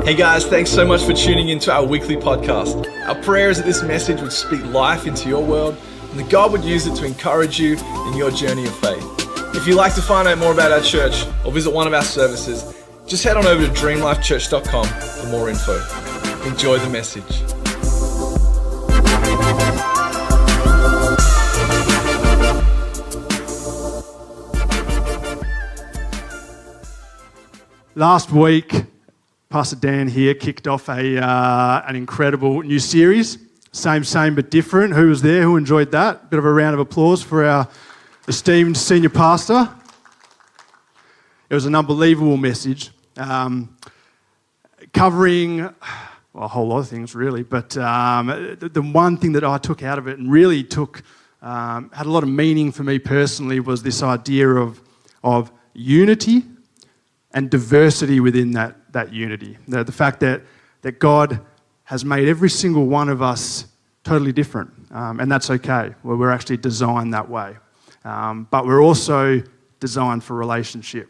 Hey guys, thanks so much for tuning into our weekly podcast. Our prayer is that this message would speak life into your world and that God would use it to encourage you in your journey of faith. If you'd like to find out more about our church or visit one of our services, just head on over to dreamlifechurch.com for more info. Enjoy the message. Last week, Pastor Dan here kicked off an incredible new series, same but different. Who was there? Who enjoyed that? Bit of a round of applause for our esteemed senior pastor. It was an unbelievable message, covering a whole lot of things really, but the one thing that I took out of it and really had a lot of meaning for me personally was this idea of unity and diversity within that unity. The fact that God has made every single one of us totally different, and that's okay. Well, we're actually designed that way. But we're also designed for relationship,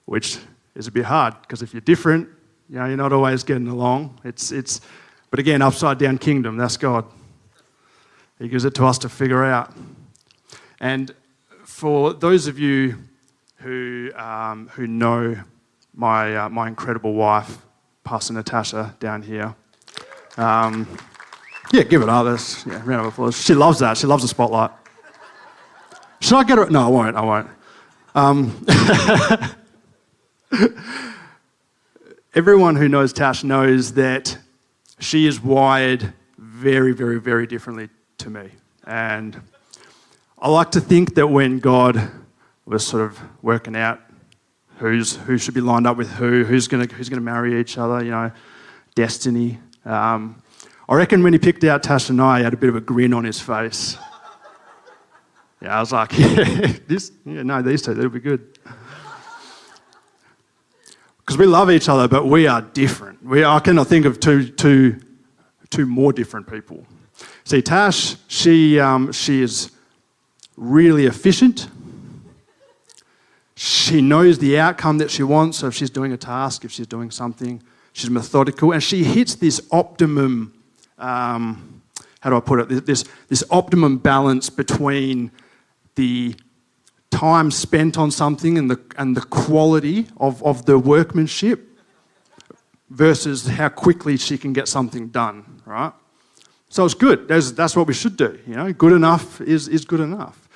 which is a bit hard, because if you're different, you're not always getting along. But again, upside down kingdom, that's God. He gives it to us to figure out. And for those of you who know my incredible wife, Pastor Natasha, down here. Give it others. Yeah, round of applause. She loves that. She loves the spotlight. Should I get her? No, I won't. Everyone who knows Tash knows that she is wired very, very, very differently to me. And I like to think that when God was sort of working out who should be lined up with who's going to marry each other, destiny. I reckon when he picked out Tash and I, he had a bit of a grin on his face. Yeah, I was like, these two, they'll be good. Because we love each other, but we are different. I cannot think of two more different people. See, Tash, she is really efficient. She knows the outcome that she wants, so if she's doing a task, if she's doing something, she's methodical, and she hits this optimum, how do I put it, this optimum balance between the time spent on something and the quality of the workmanship versus how quickly she can get something done, right? So it's good. That's what we should do, Good enough is good enough.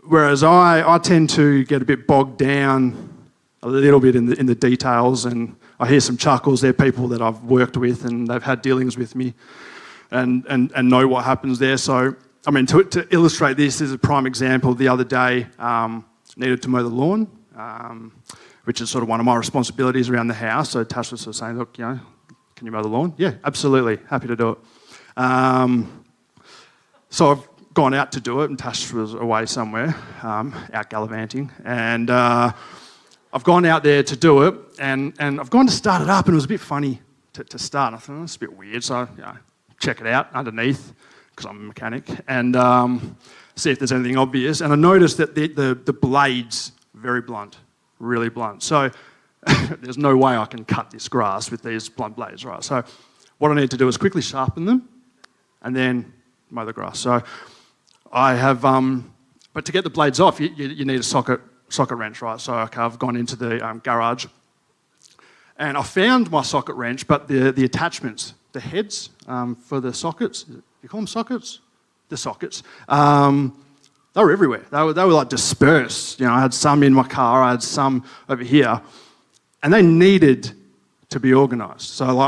Whereas I tend to get a bit bogged down a little bit in the details, and I hear some chuckles. They're people that I've worked with and they've had dealings with me and know what happens there. So, to illustrate this is a prime example. The other day, needed to mow the lawn, which is sort of one of my responsibilities around the house. So Tash was sort of saying, look, can you mow the lawn? Yeah, absolutely, happy to do it. So I've gone out to do it, and Tash was away somewhere, out gallivanting, and I've gone out there to do it, and I've gone to start it up, and it was a bit funny to start. I thought, it's a bit weird, so check it out underneath, because I'm a mechanic, and see if there's anything obvious, and I noticed that the blade's very blunt, really blunt, so there's no way I can cut this grass with these blunt blades, right? So what I need to do is quickly sharpen them, and then mow the grass. So I have, but to get the blades off, you need a socket wrench, right? So I've gone into the garage, and I found my socket wrench, but the attachments, the heads for the sockets, you call them sockets? The sockets, they were everywhere. They were like dispersed. I had some in my car, I had some over here, and they needed to be organised. So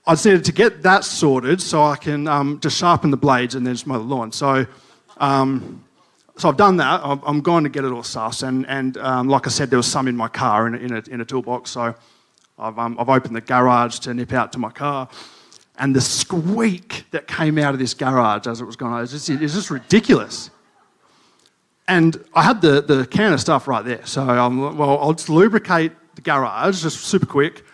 I just needed to get that sorted so I can just sharpen the blades and then just mow the lawn. So I've done that. I'm going to get it all sussed, and like I said, there was some in my car in a toolbox. So I've opened the garage to nip out to my car, and the squeak that came out of this garage as it was going on is just ridiculous. And I had the can of stuff right there. So I'll just lubricate the garage just super quick.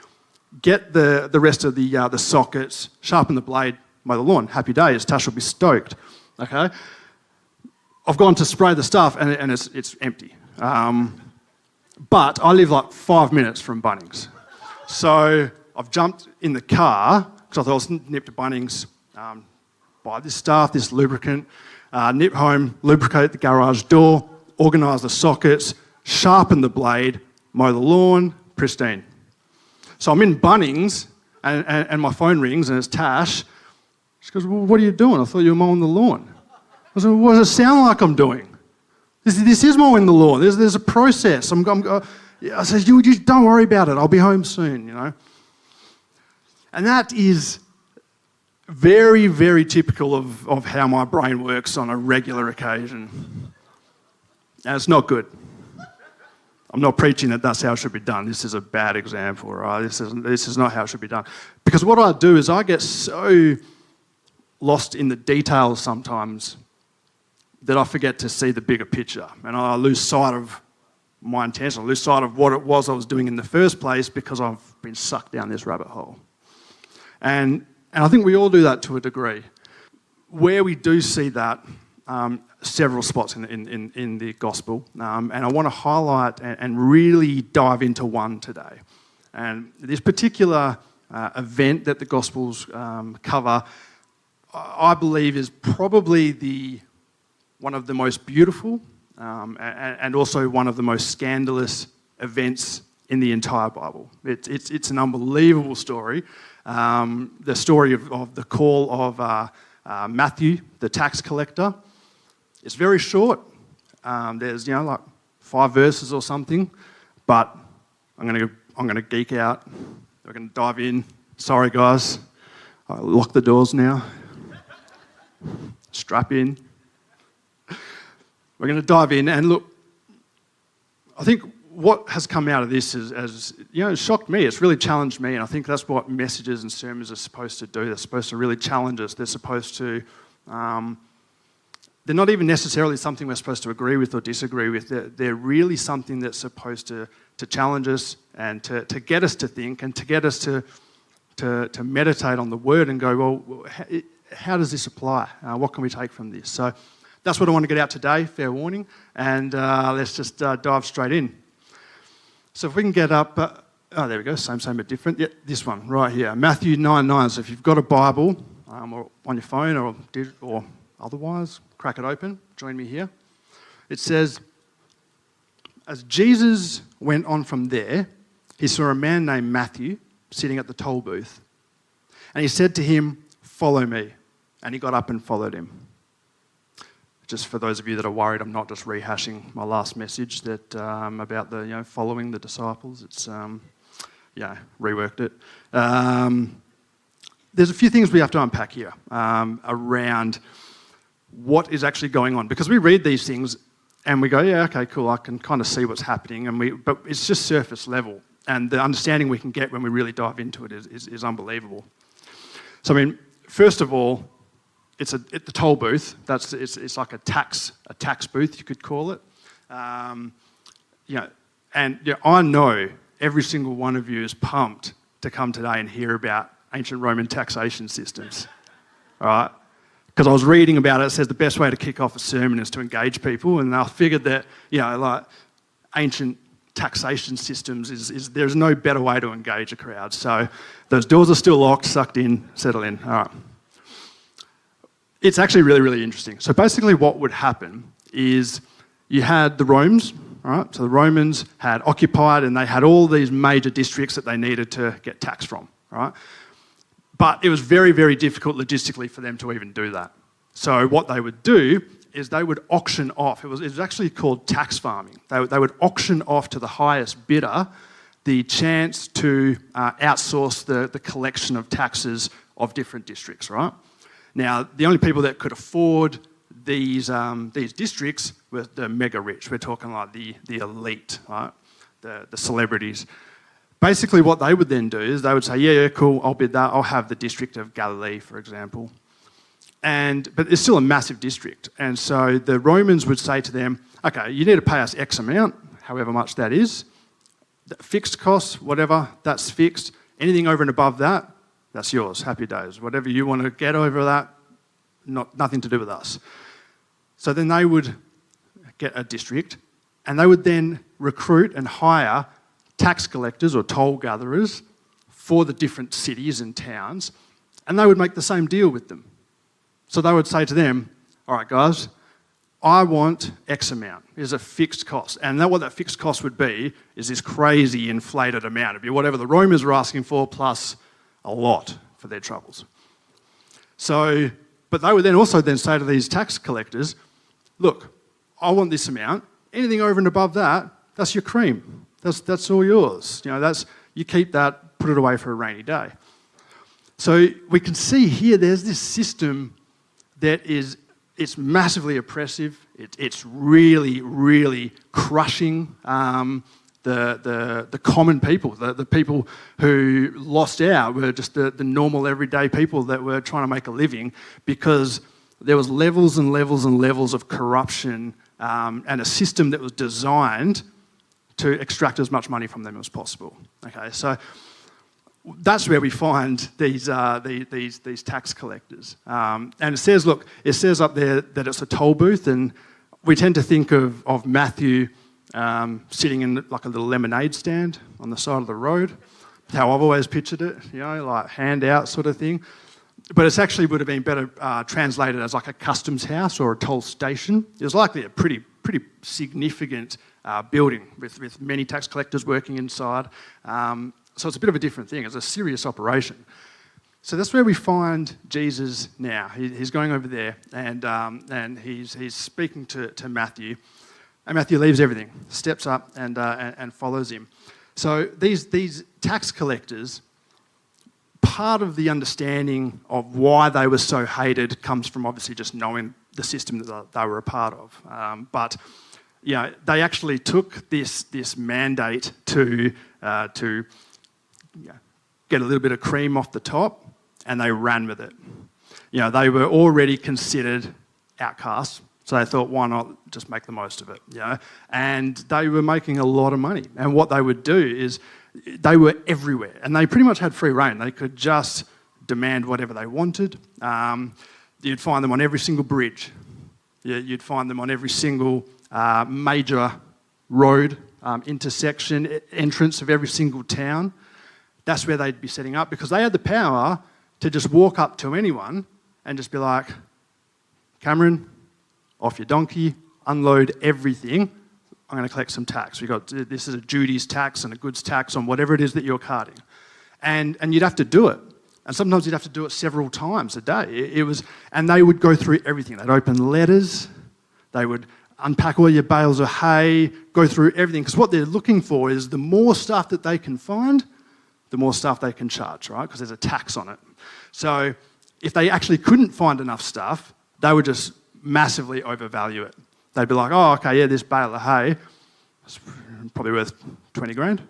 Get the rest of the sockets, sharpen the blade, mow the lawn. Happy days. Tash will be stoked. Okay. I've gone to spray the stuff and it's empty. But I live like 5 minutes from Bunnings. So I've jumped in the car, because I thought I was nip to Bunnings, buy this stuff, this lubricant, nip home, lubricate the garage door, organise the sockets, sharpen the blade, mow the lawn, pristine. So I'm in Bunnings, and my phone rings, and it's Tash. She goes, well, what are you doing? I thought you were mowing the lawn. I said, well, what does it sound like I'm doing? This is mowing the lawn. There's a process. I said, you don't worry about it. I'll be home soon, you know. And that is very, very typical of how my brain works on a regular occasion. And it's not good. I'm not preaching that that's how it should be done. This is a bad example, right? This is not how it should be done. Because what I do is I get so lost in the details sometimes that I forget to see the bigger picture. And I lose sight of my intention. I lose sight of what it was I was doing in the first place because I've been sucked down this rabbit hole. And I think we all do that to a degree. Where we do see that, several spots in the gospel, and I want to highlight and really dive into one today. And this particular event that the gospels cover, I believe, is probably one of the most beautiful and also one of the most scandalous events in the entire Bible. It's an unbelievable story. The story of the call of Matthew, the tax collector. It's very short. There's like 5 verses or something, but I'm gonna geek out. We're gonna dive in. Sorry guys, I lock the doors now. Strap in. We're gonna dive in and look. I think what has come out of this is it shocked me. It's really challenged me, and I think that's what messages and sermons are supposed to do. They're supposed to really challenge us. They're supposed to. They're not even necessarily something we're supposed to agree with or disagree with. They're really something that's supposed to challenge us and to get us to think and to get us to meditate on the Word and go, well, how does this apply? What can we take from this? So that's what I want to get out today, fair warning, and let's just dive straight in. So if we can get up, there we go, same but different. Yeah, this one right here, Matthew 9:9. So if you've got a Bible or on your phone or otherwise, crack it open, join me here. It says, as Jesus went on from there, he saw a man named Matthew sitting at the toll booth. And he said to him, follow me. And he got up and followed him. Just for those of you that are worried, I'm not just rehashing my last message that about the following the disciples. It's reworked it. There's a few things we have to unpack here around what is actually going on, because we read these things and we go, yeah, okay, cool, I can kind of see what's happening, but it's just surface level, and the understanding we can get when we really dive into it is unbelievable. So I mean, first of all, it's at the toll booth. It's like a tax booth, you could call it. I know every single one of you is pumped to come today and hear about ancient Roman taxation systems. All right? Because I was reading about it. It says the best way to kick off a sermon is to engage people, and I figured that ancient taxation systems is there's no better way to engage a crowd. So those doors are still locked, sucked in, settle in. All right. It's actually really, really interesting. So basically what would happen is you had the Romans, all right? So the Romans had occupied, and they had all these major districts that they needed to get tax from, all right? But it was very, very difficult logistically for them to even do that. So what they would do is they would auction off. It was actually called tax farming. They would auction off to the highest bidder the chance to outsource the collection of taxes of different districts, right? Now, the only people that could afford these districts were the mega rich. We're talking like the elite, right? The celebrities. Basically, what they would then do is they would say, yeah, cool, I'll bid that. I'll have the District of Galilee, for example. But it's still a massive district. And so the Romans would say to them, okay, you need to pay us X amount, however much that is. The fixed costs, whatever, that's fixed. Anything over and above that, that's yours, happy days. Whatever you want to get over that, nothing to do with us. So then they would get a district, and they would then recruit and hire tax collectors or toll gatherers for the different cities and towns, and they would make the same deal with them. So they would say to them, all right, guys, I want X amount. Here's a fixed cost. And what that fixed cost would be is this crazy inflated amount. It'd be whatever the Romans were asking for plus a lot for their troubles. So, but they would then also say to these tax collectors, look, I want this amount. Anything over and above that, that's your cream. That's all yours. You keep that, put it away for a rainy day. So we can see here there's this system that it's massively oppressive. It's really, really crushing the common people. The people who lost out were just the normal everyday people that were trying to make a living, because there was levels and levels and levels of corruption and a system that was designed to extract as much money from them as possible. Okay, so that's where we find these tax collectors. And it says up there that it's a toll booth, and we tend to think of Matthew sitting in like a little lemonade stand on the side of the road. That's how I've always pictured it, like handout sort of thing. But it actually would have been better translated as like a customs house or a toll station. It was likely a pretty significant building with many tax collectors working inside. So it's a bit of a different thing. It's a serious operation. So that's where we find Jesus now. He's going over there, and he's speaking to Matthew. And Matthew leaves everything, steps up and follows him. So these tax collectors, part of the understanding of why they were so hated comes from obviously just knowing the system that they were a part of. But they actually took this mandate to get a little bit of cream off the top, and they ran with it. They were already considered outcasts, so they thought, why not just make the most of it? And they were making a lot of money. And what they would do is they were everywhere, and they pretty much had free reign. They could just demand whatever they wanted. You'd find them on every single bridge. You'd find them on every single major road, intersection, entrance of every single town. That's where they'd be setting up, because they had the power to just walk up to anyone and just be like, Cameron, off your donkey, unload everything. I'm going to collect some tax. This is a duties tax and a goods tax on whatever it is that you're carting. And you'd have to do it. And sometimes you'd have to do it several times a day. And they would go through everything. They'd open letters. They would unpack all your bales of hay, go through everything. Because what they're looking for is the more stuff that they can find, the more stuff they can charge, right? Because there's a tax on it. So if they actually couldn't find enough stuff, they would just massively overvalue it. They'd be like, oh, okay, yeah, this bale of hay is probably worth 20 grand.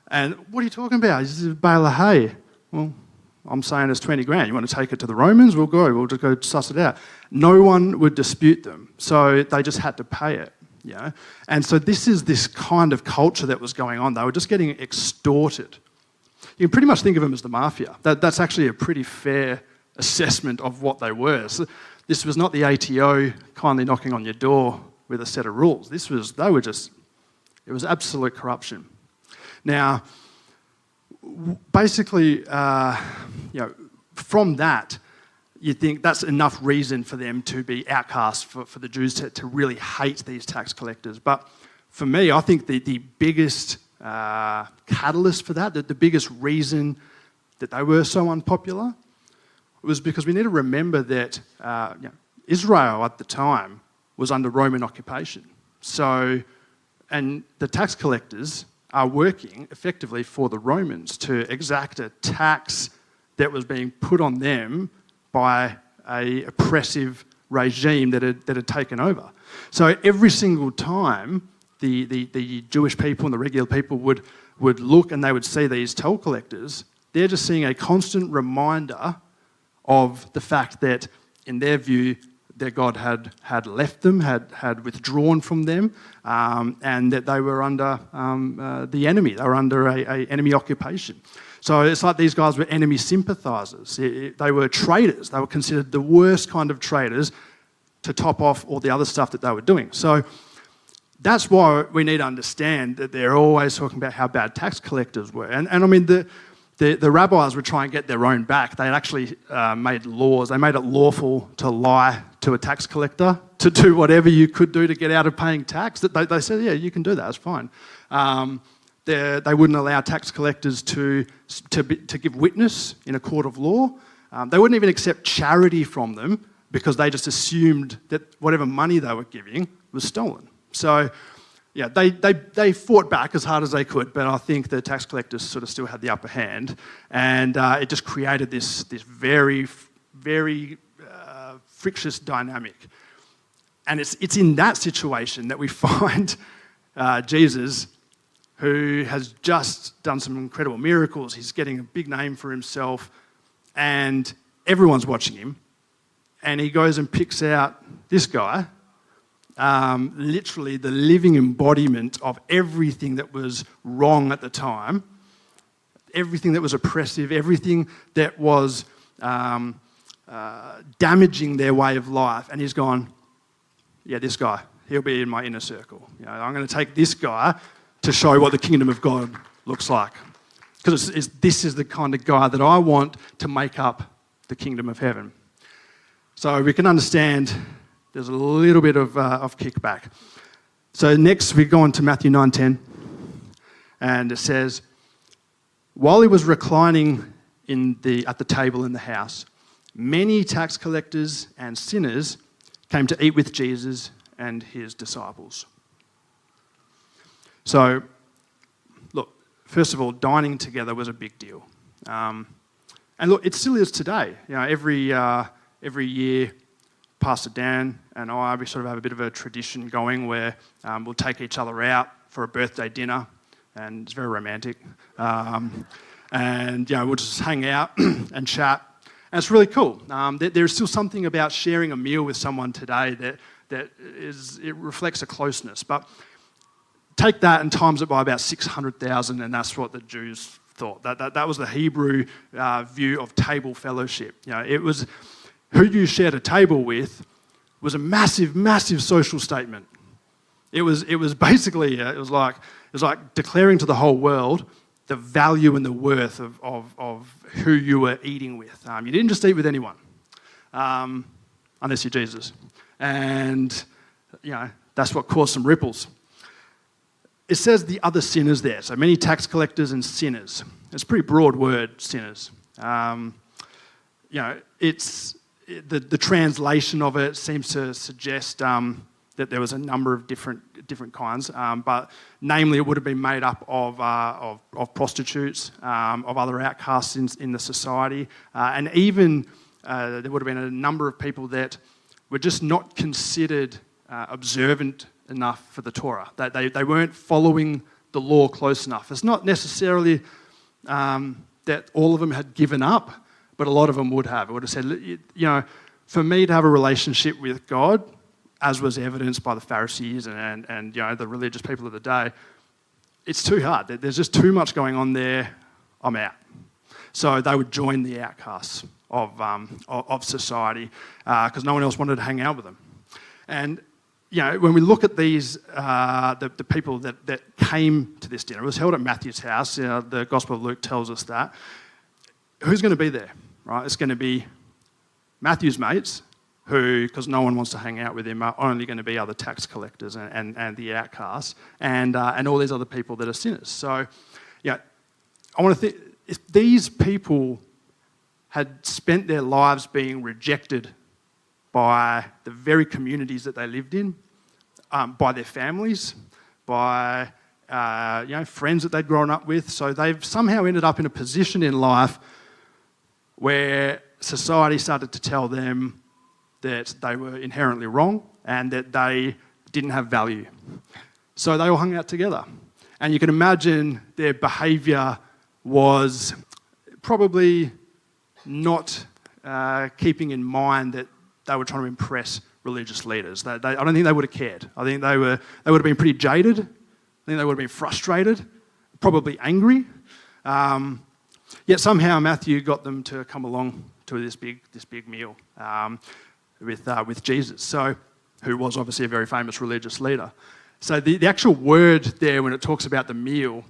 And what are you talking about? This is a bale of hay. Well, I'm saying it's 20 grand. You want to take it to the Romans? We'll just go suss it out. No one would dispute them. So they just had to pay it. And so this is this kind of culture that was going on. They were just getting extorted. You can pretty much think of them as the mafia. That's actually a pretty fair assessment of what they were. So this was not the ATO kindly knocking on your door with a set of rules. It was absolute corruption. Now, basically, from that, you think that's enough reason for them to be outcast, for the Jews to really hate these tax collectors. But for me, I think the biggest catalyst for that, the biggest reason that they were so unpopular, was because we need to remember that Israel at the time was under Roman occupation. So, and the tax collectors are working effectively for the Romans to exact a tax that was being put on them by an oppressive regime that had taken over. So every single time the Jewish people and the regular people would look and they would see these toll collectors, they're just seeing a constant reminder of the fact that, in their view, their God had left them, had withdrawn from them, and that they were under the enemy. They were under a enemy occupation. So it's like these guys were enemy sympathisers. They were traitors. They were considered the worst kind of traitors to top off all the other stuff that they were doing. So that's why we need to understand that they're always talking about how bad tax collectors were. And I mean, the rabbis would try and get their own back. They actually made laws. They made it lawful to lie to a tax collector, to do whatever you could do to get out of paying tax. They said, yeah, you can do that, it's fine. They wouldn't allow tax collectors to give witness in a court of law. They wouldn't even accept charity from them because they just assumed that whatever money they were giving was stolen. So, yeah, they fought back as hard as they could, but I think the tax collectors sort of still had the upper hand, and it just created this very, very frictious dynamic. And it's in that situation that we find Jesus, who has just done some incredible miracles. He's getting a big name for himself, and everyone's watching him. And he goes and picks out this guy, literally the living embodiment of everything that was wrong at the time, everything that was oppressive, everything that was damaging their way of life. And he's gone, yeah, this guy, he'll be in my inner circle. You know, I'm going to take this guy to show what the kingdom of God looks like. Because this is the kind of guy that I want to make up the kingdom of heaven. So we can understand there's a little bit of kickback. So next we go on to Matthew 9:10, and it says, while he was reclining at the table in the house, many tax collectors and sinners came to eat with Jesus and his disciples. So, look, first of all, dining together was a big deal. And look, it still is today. You know, every year, Pastor Dan and we sort of have a bit of a tradition going where we'll take each other out for a birthday dinner, and it's very romantic. And, you know, we'll just hang out and chat. And it's really cool. There's still something about sharing a meal with someone today that reflects a closeness. But take that and times it by about 600,000, and that's what the Jews thought. That was the Hebrew view of table fellowship. You know, it was who you shared a table with was a massive, massive social statement. It was basically it was like declaring to the whole world the value and the worth of who you were eating with. You didn't just eat with anyone, unless you're Jesus, and you know that's what caused some ripples. It says the other sinners there, so many tax collectors and sinners. It's a pretty broad word, sinners. You know, it's the translation of it seems to suggest that there was a number of different kinds, but namely it would have been made up of prostitutes, of other outcasts in the society, and even there would have been a number of people that were just not considered observant enough for the Torah. They weren't following the law close enough. It's not necessarily that all of them had given up, but a lot of them would have. It would have said, you know, for me to have a relationship with God, as was evidenced by the Pharisees and you know the religious people of the day, it's too hard. There's just too much going on there. I'm out. So they would join the outcasts of society because no one else wanted to hang out with them. And you know, when we look at these, the people that came to this dinner, it was held at Matthew's house. The Gospel of Luke tells us that. Who's going to be there? Right? It's going to be Matthew's mates, who, because no one wants to hang out with him, are only going to be other tax collectors and the outcasts, and all these other people that are sinners. So, yeah, I want to think, if these people had spent their lives being rejected by the very communities that they lived in, by their families, by you know, friends that they'd grown up with, so they've somehow ended up in a position in life where society started to tell them that they were inherently wrong and that they didn't have value. So they all hung out together. And you can imagine their behaviour was probably not keeping in mind that they were trying to impress religious leaders. I don't think they would have cared. I think they would have been pretty jaded. I think they would have been frustrated, probably angry. Yet somehow Matthew got them to come along to this big meal with Jesus, who was obviously a very famous religious leader. So the actual word there, when it talks about the meal,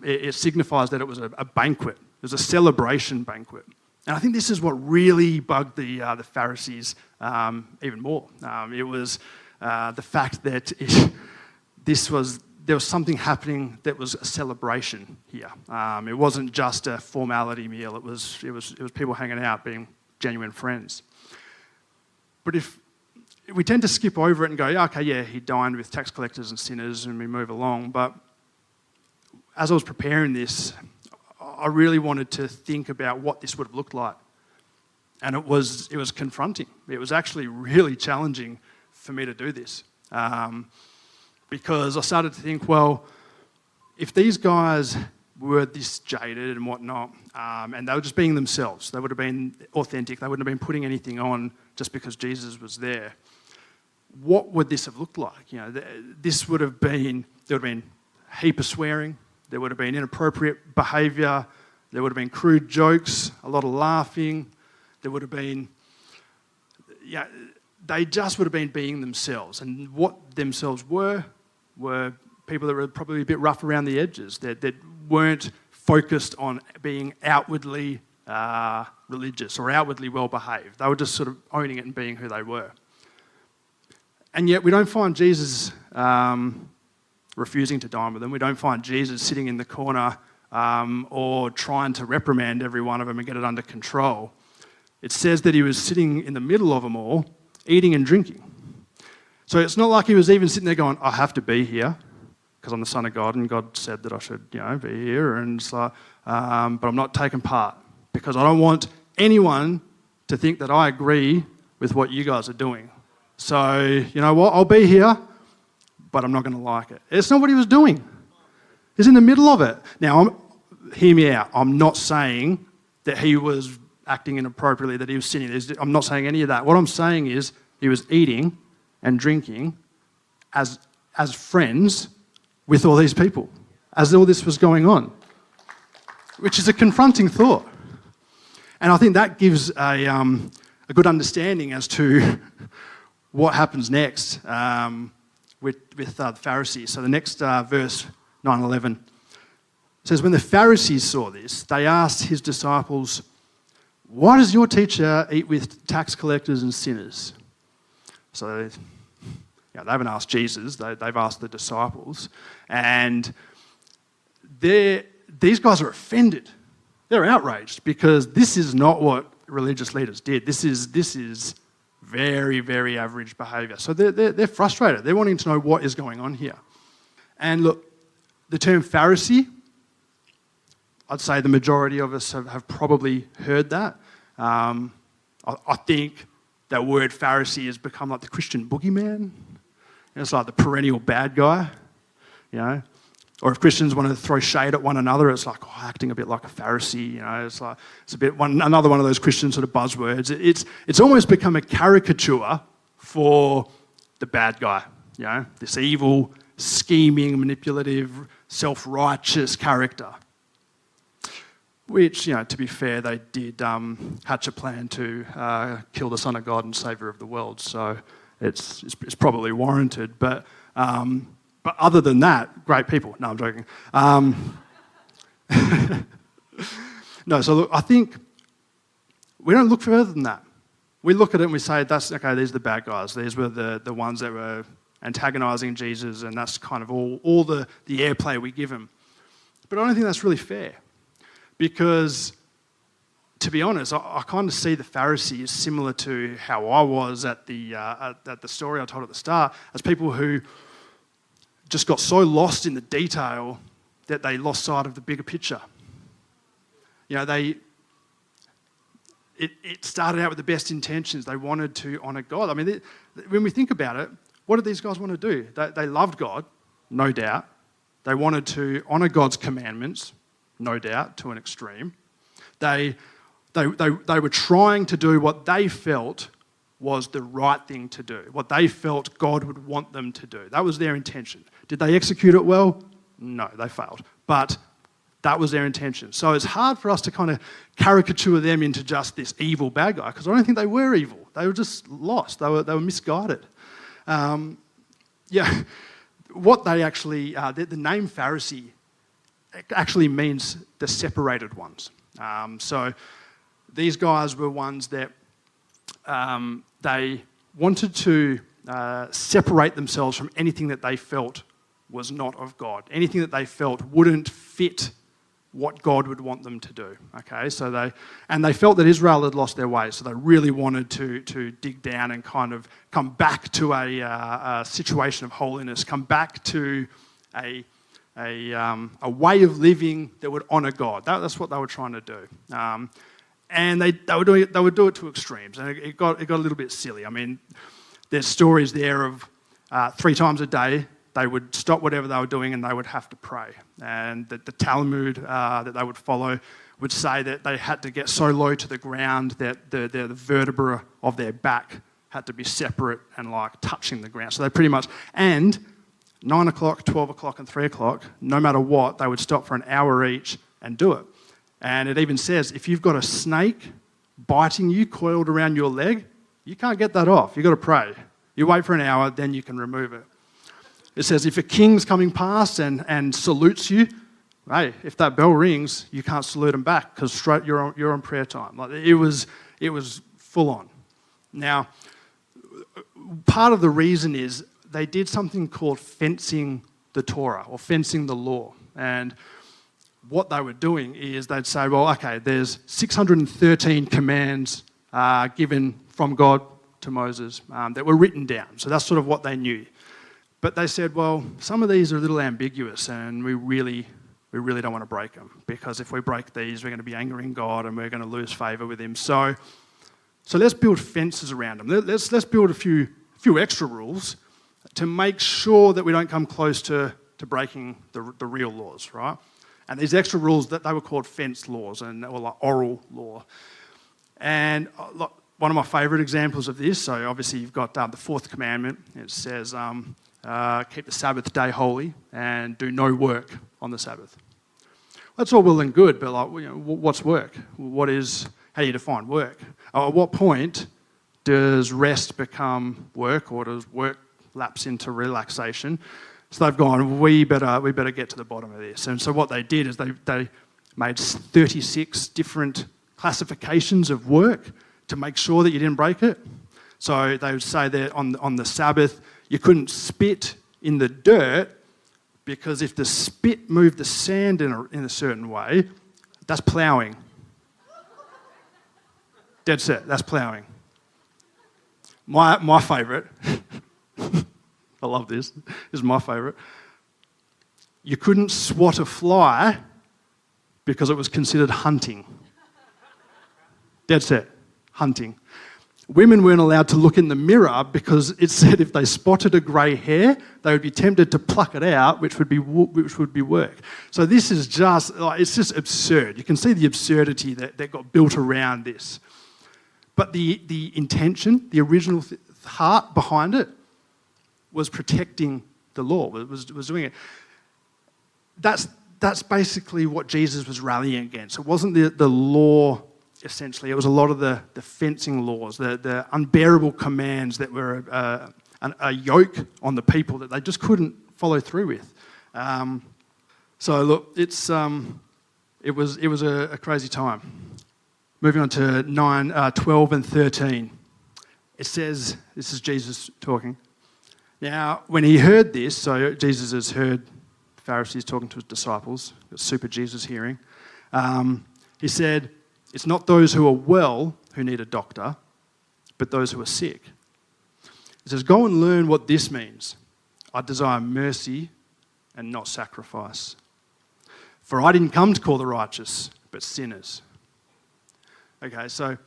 it signifies that it was a banquet. It was a celebration banquet. And I think this is what really bugged the Pharisees even more. It was the fact that there was something happening that was a celebration here. It wasn't just a formality meal. It was people hanging out, being genuine friends. But if we tend to skip over it and go, yeah, okay, yeah, he dined with tax collectors and sinners, and we move along. But as I was preparing this, I really wanted to think about what this would have looked like. And it was confronting. It was actually really challenging for me to do this. Because I started to think, well, if these guys were this jaded and whatnot, and they were just being themselves, they would have been authentic, they wouldn't have been putting anything on just because Jesus was there, what would this have looked like? You know, there would have been a heap of swearing, there would have been inappropriate behaviour, there would have been crude jokes, a lot of laughing, there would have been, they just would have been being themselves. And what themselves were people that were probably a bit rough around the edges, that weren't focused on being outwardly religious or outwardly well-behaved. They were just sort of owning it and being who they were. And yet we don't find Jesus refusing to dine with them. We don't find Jesus sitting in the corner or trying to reprimand every one of them and get it under control. It says that he was sitting in the middle of them all, eating and drinking. So it's not like he was even sitting there going, I have to be here because I'm the Son of God and God said that I should, be here. And it's like, but I'm not taking part because I don't want anyone to think that I agree with what you guys are doing. So, you know what, I'll be here, but I'm not going to like it. It's not what he was doing. He's in the middle of it. Now, hear me out. I'm not saying that he was acting inappropriately, that he was sinning. I'm not saying any of that. What I'm saying is he was eating and drinking as friends with all these people, as all this was going on, which is a confronting thought. And I think that gives a good understanding as to what happens next with the Pharisees. So the next verse, 9:11, says, when the Pharisees saw this, they asked his disciples, why does your teacher eat with tax collectors and sinners? So they haven't asked Jesus, they've asked the disciples. And these guys are offended. They're outraged because this is not what religious leaders did. This is very, very average behaviour. So they're frustrated. They're wanting to know what is going on here. And look, the term Pharisee, I'd say the majority of us have probably heard that. I think that word Pharisee has become like the Christian boogeyman. It's like the perennial bad guy, Or if Christians want to throw shade at one another, it's like acting a bit like a Pharisee. It's like it's a bit another one of those Christian sort of buzzwords. It's almost become a caricature for the bad guy. This evil, scheming, manipulative, self-righteous character. Which, to be fair, they did hatch a plan to kill the Son of God and Saviour of the world. So it's probably warranted. But other than that, great people. No, I'm joking. No, so look, I think we don't look further than that. We look at it and we say, these are the bad guys. These were the ones that were antagonising Jesus, and that's kind of all the airplay we give him. But I don't think that's really fair. Because, to be honest, I kind of see the Pharisees similar to how I was at the story I told at the start, as people who just got so lost in the detail that they lost sight of the bigger picture. It started out with the best intentions. They wanted to honour God. I mean, when we think about it, what did these guys want to do? They loved God, no doubt. They wanted to honour God's commandments, no doubt, to an extreme. They were trying to do what they felt was the right thing to do, what they felt God would want them to do. That was their intention. Did they execute it well? No, they failed. But that was their intention. So it's hard for us to kind of caricature them into just this evil bad guy, because I don't think they were evil. They were just lost. They were misguided. what they actually, the name Pharisee actually means the separated ones. So these guys were ones that they wanted to separate themselves from anything that they felt was not of God, anything that they felt wouldn't fit what God would want them to do. Okay, so they felt that Israel had lost their way, so they really wanted to dig down and kind of come back to a situation of holiness, come back to a way of living that would honour God. That's what they were trying to do. And they would do it to extremes, and it got a little bit silly. I mean, there's stories there of 3 times a day they would stop whatever they were doing and they would have to pray. And the Talmud that they would follow would say that they had to get so low to the ground that the vertebra of their back had to be separate and like touching the ground. So they pretty much, and 9 o'clock, 12 o'clock and 3 o'clock, no matter what, they would stop for an hour each and do it. And it even says, if you've got a snake biting you, coiled around your leg, you can't get that off. You've got to pray. You wait for an hour, then you can remove it. It says, if a king's coming past and salutes you, hey, if that bell rings, you can't salute him back because straight you're on prayer time. Like it was full on. Now, part of the reason is they did something called fencing the Torah or fencing the law. And what they were doing is they'd say, well, okay, there's 613 commands given from God to Moses that were written down. So that's sort of what they knew. But they said, well, some of these are a little ambiguous and we really don't want to break them because if we break these, we're going to be angering God and we're going to lose favour with him. So let's build fences around them. Let's build a few extra rules to make sure that we don't come close to breaking the real laws, right? And these extra rules, that they were called fence laws and or like oral law. And one of my favourite examples of this, so obviously you've got the 4th commandment. It says, keep the Sabbath day holy and do no work on the Sabbath. That's all well and good, but like, what's work? How do you define work? At what point does rest become work, or does work lapse into relaxation? So they've gone, we better get to the bottom of this. And so what they did is they made 36 different classifications of work to make sure that you didn't break it. So they would say that on the Sabbath, you couldn't spit in the dirt because if the spit moved the sand in a certain way, that's ploughing. Dead set, that's ploughing. My favourite, I love this is my favourite. You couldn't swat a fly because it was considered hunting. Dead set, hunting. Women weren't allowed to look in the mirror because it said if they spotted a grey hair, they would be tempted to pluck it out, which would be work. So this is just, it's just absurd. You can see the absurdity that got built around this. But the intention, the original heart behind it was protecting the law, was doing it. That's basically what Jesus was rallying against. It wasn't the law. Essentially, it was a lot of the fencing laws, the unbearable commands that were a yoke on the people that they just couldn't follow through with. So look, it was a crazy time. Moving on to 12 and 13. It says, this is Jesus talking. Now, when he heard this, so Jesus has heard the Pharisees talking to his disciples, super Jesus hearing, he said, it's not those who are well who need a doctor, but those who are sick. He says, go and learn what this means. I desire mercy and not sacrifice. For I didn't come to call the righteous, but sinners. Okay, so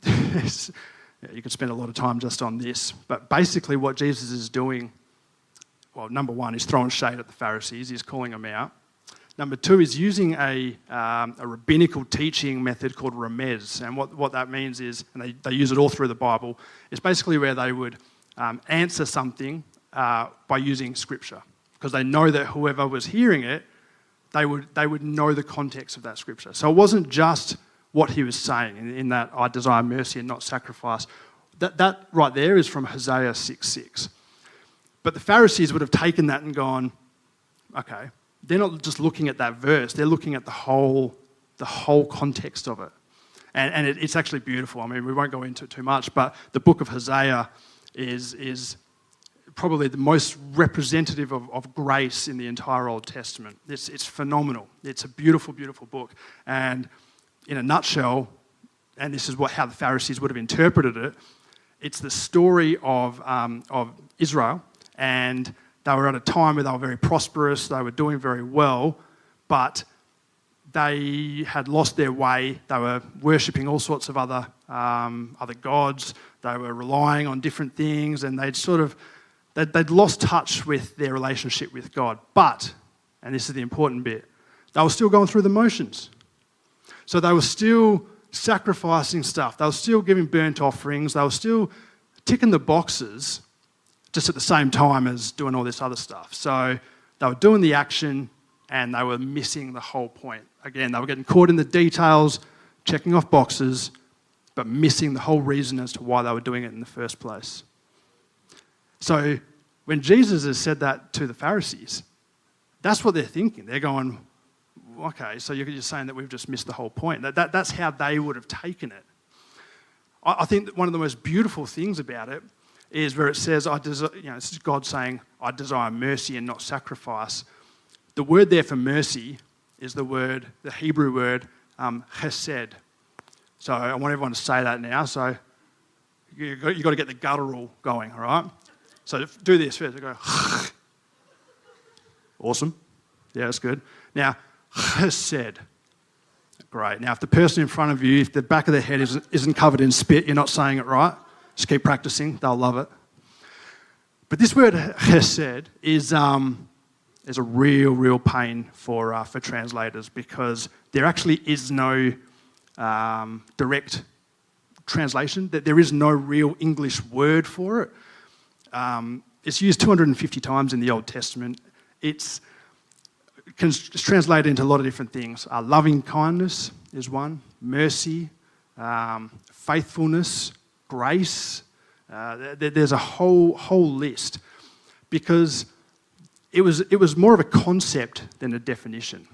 you could spend a lot of time just on this, but basically what Jesus is doing, well, number one, he's throwing shade at the Pharisees. He's calling them out. Number two, he's using a rabbinical teaching method called remez. And what that means is, and they use it all through the Bible, it's basically where they would answer something by using scripture. Because they know that whoever was hearing it, they would know the context of that scripture. So it wasn't just what he was saying in that I desire mercy and not sacrifice. That right there is from Hosea 6:6. But the Pharisees would have taken that and gone, okay, they're not just looking at that verse, they're looking at the whole context of it. And it's actually beautiful. I mean, we won't go into it too much, but the book of Hosea is probably the most representative of grace in the entire Old Testament. It's phenomenal. It's a beautiful, beautiful book. And in a nutshell, and this is how the Pharisees would have interpreted it, it's the story of Israel, and they were at a time where they were very prosperous, they were doing very well, but they had lost their way. They were worshipping all sorts of other gods. They were relying on different things, and they'd lost touch with their relationship with God. But, and this is the important bit, they were still going through the motions. So they were still sacrificing stuff. They were still giving burnt offerings. They were still ticking the boxes, just at the same time as doing all this other stuff. So they were doing the action, and they were missing the whole point. Again, they were getting caught in the details, checking off boxes, but missing the whole reason as to why they were doing it in the first place. So when Jesus has said that to the Pharisees, that's what they're thinking. They're going, okay, so you're just saying that we've just missed the whole point. That's how they would have taken it. I think that one of the most beautiful things about it is where it says, this is God saying, I desire mercy and not sacrifice. The word there for mercy is the Hebrew word, chesed. So I want everyone to say that now. So you've got to get the guttural going, all right? So do this first. Go, awesome. Yeah, that's good. Now, chesed. Great. Now, if the person in front of you, if the back of their head isn't covered in spit, you're not saying it right. Just keep practicing. They'll love it. But this word chesed is a real pain for translators, because there actually is no direct translation. There is no real English word for it. It's used 250 times in the Old Testament. It's translated into a lot of different things. Loving kindness is one, mercy, faithfulness, grace. There's a whole list, because it was more of a concept than a definition.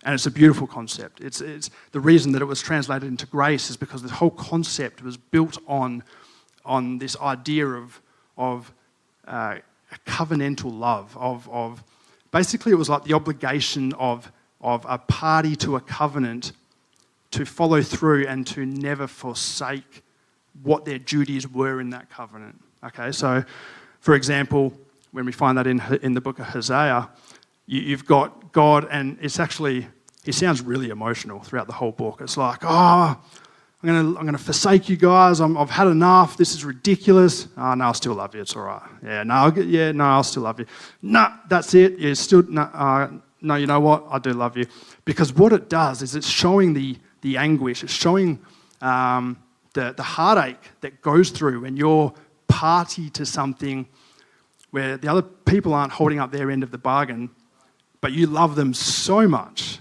And it's a beautiful concept. It's the reason that it was translated into grace is because the whole concept was built on this idea of a covenantal love, of basically it was like the obligation of a party to a covenant to follow through and to never forsake what their duties were in that covenant. Okay, so for example, when we find that in the book of Hosea, you've got God, and it's actually, he sounds really emotional throughout the whole book. It's like, I'm gonna forsake you guys. I've had enough. This is ridiculous. Oh, no, I'll still love you. It's all right. I'll still love you. No, that's it. Yeah, still no. You know what? I do love you, because what it does is it's showing the anguish. It's showing the heartache that goes through when you're party to something where the other people aren't holding up their end of the bargain, but you love them so much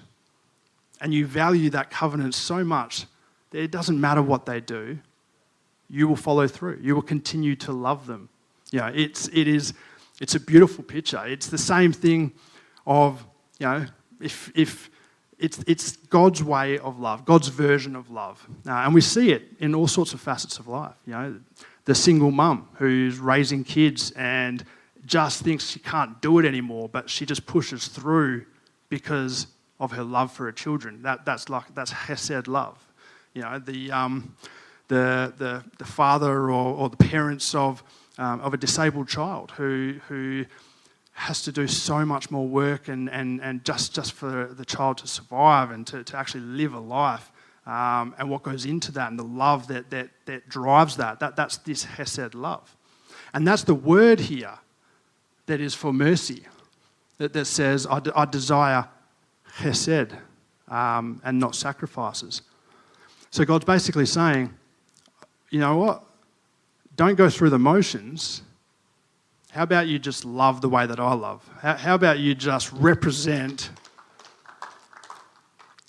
and you value that covenant so much that it doesn't matter what they do, you will follow through. You will continue to love them. It's a beautiful picture. It's the same thing of, if it's God's way of love, God's version of love. And we see it in all sorts of facets of life. The single mum who's raising kids and just thinks she can't do it anymore, but she just pushes through because of her love for her children. That's chesed love. The father or the parents of a disabled child who has to do so much more work and just for the child to survive and to actually live a life, and what goes into that and the love that drives that's this chesed love. And that's the word here that is for mercy, that says, I desire chesed and not sacrifices. So God's basically saying, you know what? Don't go through the motions. How about you just love the way that I love? How about you just represent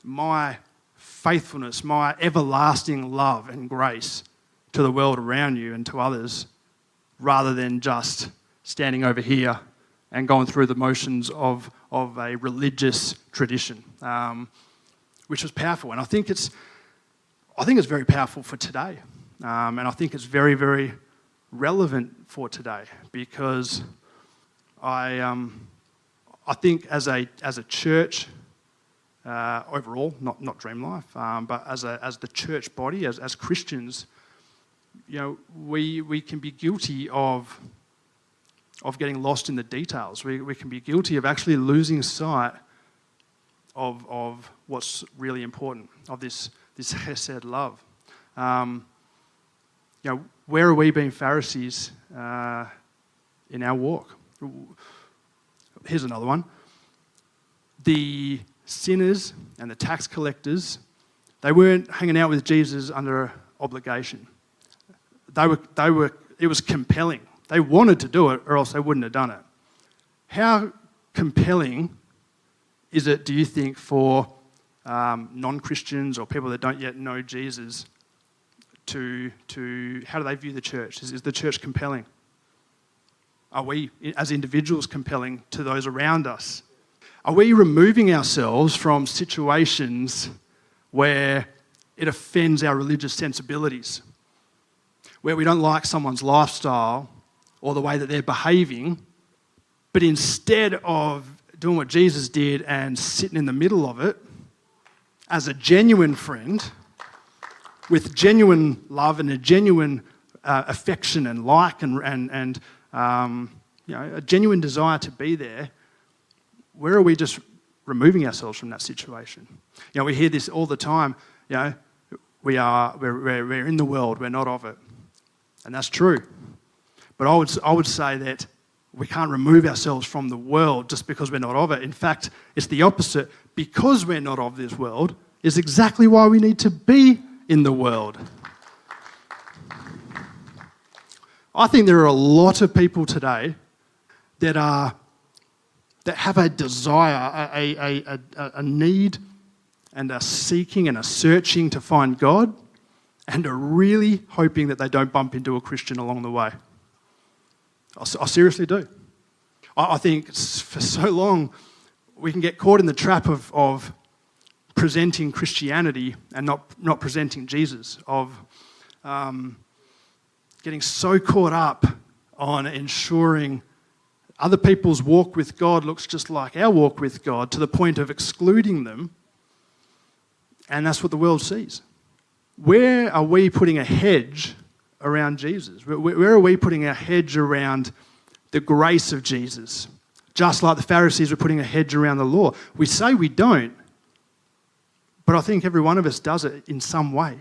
my faithfulness, my everlasting love and grace to the world around you and to others, rather than just standing over here and going through the motions of a religious tradition, which was powerful. And I think it's very powerful for today. And I think it's very, very relevant for today, because I think as a church overall, not Dream Life, but as the church body, as Christians, we can be guilty of getting lost in the details. We can be guilty of actually losing sight of what's really important, of this chesed love. Where are we being Pharisees in our walk? Here's another one. The sinners and the tax collectors, they weren't hanging out with Jesus under obligation. It was compelling. They wanted to do it, or else they wouldn't have done it. How compelling is it, do you think, for non-Christians or people that don't yet know Jesus to how do they view the church? Is the church compelling? Are we, as individuals, compelling to those around us? Are we removing ourselves from situations where it offends our religious sensibilities, where we don't like someone's lifestyle or the way that they're behaving, but instead of doing what Jesus did and sitting in the middle of it as a genuine friend with genuine love and a genuine affection and like and a genuine desire to be there, where are we just removing ourselves from that situation? We hear this all the time. We're in the world, we're not of it, and that's true. But I would say that we can't remove ourselves from the world just because we're not of it. In fact, it's the opposite. Because we're not of this world is exactly why we need to be in the world. I think there are a lot of people today that have a desire, a need, and are seeking and are searching to find God, and are really hoping that they don't bump into a Christian along the way. I seriously do. I think for so long we can get caught in the trap of presenting Christianity and not presenting Jesus, of getting so caught up on ensuring other people's walk with God looks just like our walk with God, to the point of excluding them, and that's what the world sees. Where are we putting a hedge around Jesus? Where are we putting a hedge around the grace of Jesus? Just like the Pharisees were putting a hedge around the law. We say we don't, but I think every one of us does it in some way.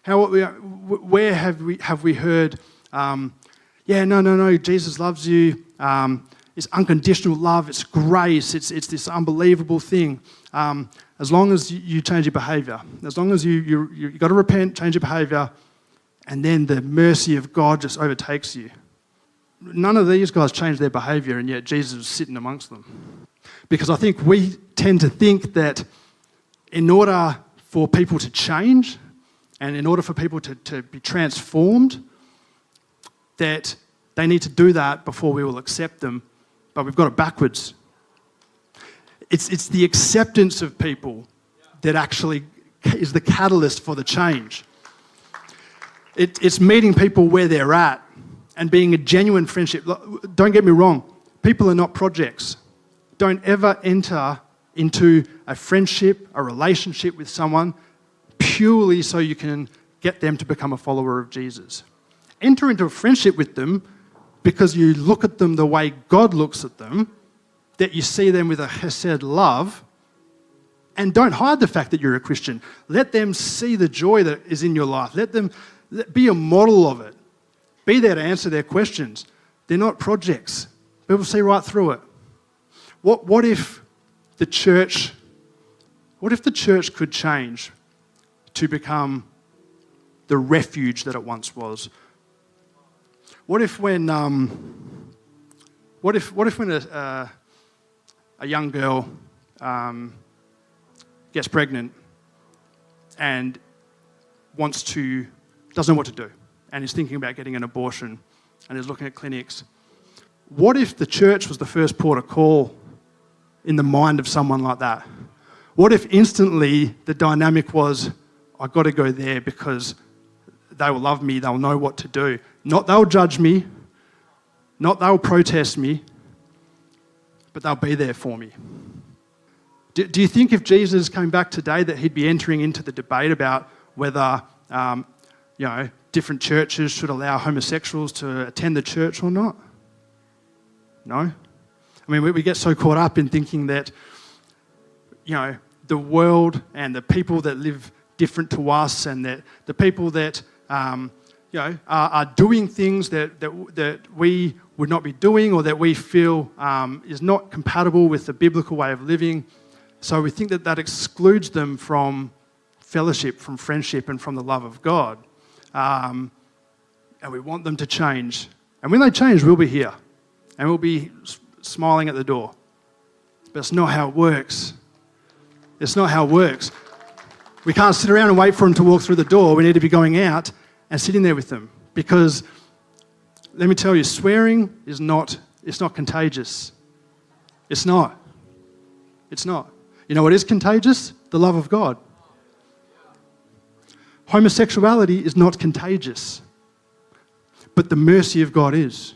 Where have we heard, no, Jesus loves you, it's unconditional love, it's grace, it's this unbelievable thing. As long as you change your behaviour, as long as you've got to repent, change your behaviour, and then the mercy of God just overtakes you. None of these guys changed their behaviour, and yet Jesus was sitting amongst them. Because I think we tend to think that in order for people to change, and in order for people to be transformed, that they need to do that before we will accept them, but we've got it backwards. It's the acceptance of people that actually is the catalyst for the change. It's meeting people where they're at and being a genuine friendship. Don't get me wrong, people are not projects. Don't ever enter into a friendship, a relationship with someone purely so you can get them to become a follower of Jesus. Enter into a friendship with them because you look at them the way God looks at them, that you see them with a chesed love, and don't hide the fact that you're a Christian. Let them see the joy that is in your life. Let them be a model of it. Be there to answer their questions. They're not projects. People see right through it. What if the church could change to become the refuge that it once was? What if when a young girl gets pregnant and doesn't know what to do, and is thinking about getting an abortion, and is looking at clinics, what if the church was the first port of call in the mind of someone like that? What if instantly the dynamic was, I've got to go there because they will love me, they'll know what to do. Not they'll judge me, not they'll protest me, but they'll be there for me. Do you think if Jesus came back today that he'd be entering into the debate about whether different churches should allow homosexuals to attend the church or not? No. I mean, we get so caught up in thinking that, the world and the people that live different to us and that the people that, are doing things that we would not be doing or that we feel is not compatible with the biblical way of living. So we think that excludes them from fellowship, from friendship, and from the love of God. And we want them to change. And when they change, we'll be here. And we'll be smiling at the door. But it's not how it works. It's not how it works. We can't sit around and wait for them to walk through the door. We need to be going out and sitting there with them. Because, let me tell you, swearing it's not contagious. It's not. It's not. You know what is contagious? The love of God. Homosexuality is not contagious, but the mercy of God is.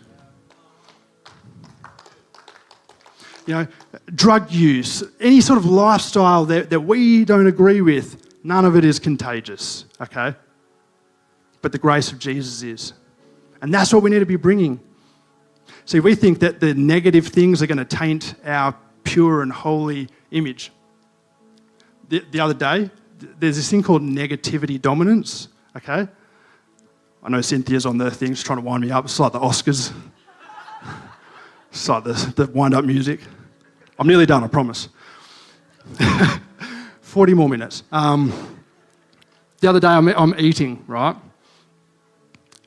Drug use, any sort of lifestyle that we don't agree with, none of it is contagious, okay? But the grace of Jesus is. And that's what we need to be bringing. See, we think that the negative things are going to taint our pure and holy image. The other day, there's this thing called negativity dominance, okay? I know Cynthia's on the thing, she's trying to wind me up. It's like the Oscars. It's like the wind-up music. I'm nearly done, I promise. 40 more minutes. The other day I'm eating, right?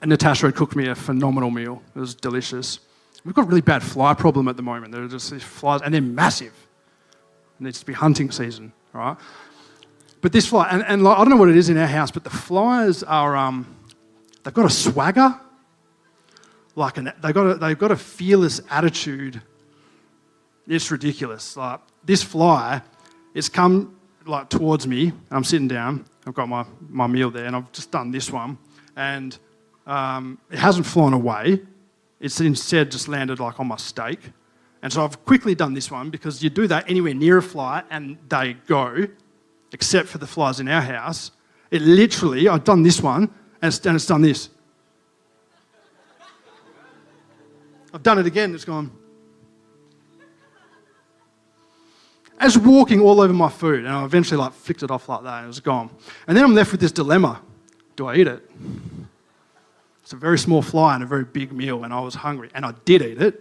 And Natasha had cooked me a phenomenal meal. It was delicious. We've got a really bad fly problem at the moment. There are just these flies, and they're massive. It needs to be hunting season, right? But this fly, and I don't know what it is in our house, but the flies are, they've got a swagger. They've got a fearless attitude. It's ridiculous. Like this fly, it's come like towards me, and I'm sitting down. I've got my meal there, and I've just done this one, and it hasn't flown away. It's instead just landed like on my steak, and so I've quickly done this one because you do that anywhere near a fly, and they go, except for the flies in our house. It literally, I've done this one, and it's done this. I've done it again, it's gone. It's walking all over my food, and I eventually flicked it off like that, and it was gone. And then I'm left with this dilemma. Do I eat it? It's a very small fly and a very big meal, and I was hungry. And I did eat it,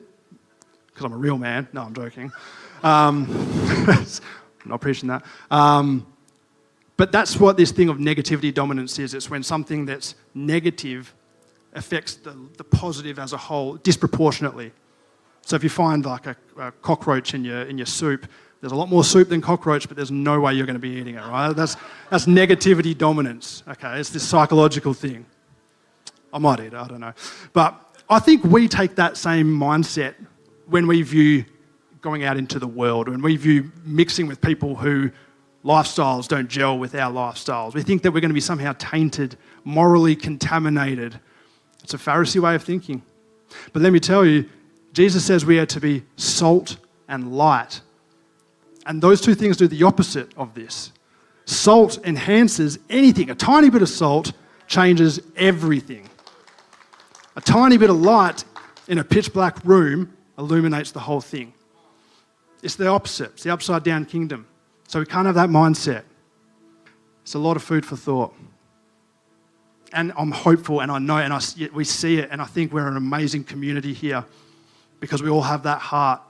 because I'm a real man. No, I'm joking. I'm not preaching that. But that's what this thing of negativity dominance is. It's when something that's negative affects the positive as a whole disproportionately. So if you find like a cockroach in your soup, there's a lot more soup than cockroach, but there's no way you're going to be eating it, right? That's negativity dominance, okay? It's this psychological thing. I might eat it, I don't know. But I think we take that same mindset when we view going out into the world, when we view mixing with people who lifestyles don't gel with our lifestyles. We think that we're going to be somehow tainted, morally contaminated. It's a Pharisee way of thinking. But let me tell you, Jesus says we are to be salt and light. And those two things do the opposite of this. Salt enhances anything. A tiny bit of salt changes everything. A tiny bit of light in a pitch black room illuminates the whole thing. It's the opposite. It's the upside down kingdom. So we can't have that mindset. It's a lot of food for thought. And I'm hopeful, and I know, and we see it, and I think we're an amazing community here because we all have that heart.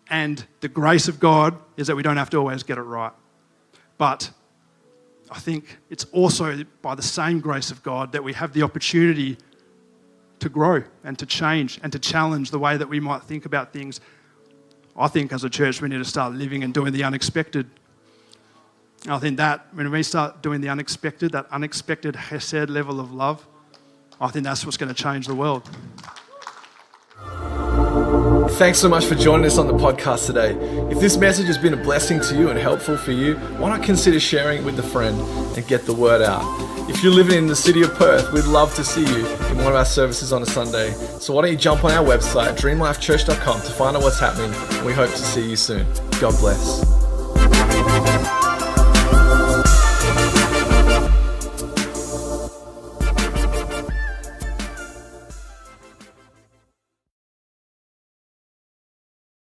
And the grace of God is that we don't have to always get it right. But I think it's also by the same grace of God that we have the opportunity to grow and to change and to challenge the way that we might think about things. I think as a church we need to start living and doing the unexpected. And I think that when we start doing the unexpected, that unexpected chesed level of love, I think that's what's going to change the world. Thanks so much for joining us on the podcast today. If this message has been a blessing to you and helpful for you, why not consider sharing it with a friend and get the word out? If you're living in the city of Perth, we'd love to see you in one of our services on a Sunday. So why don't you jump on our website, dreamlifechurch.com, to find out what's happening. We hope to see you soon. God bless.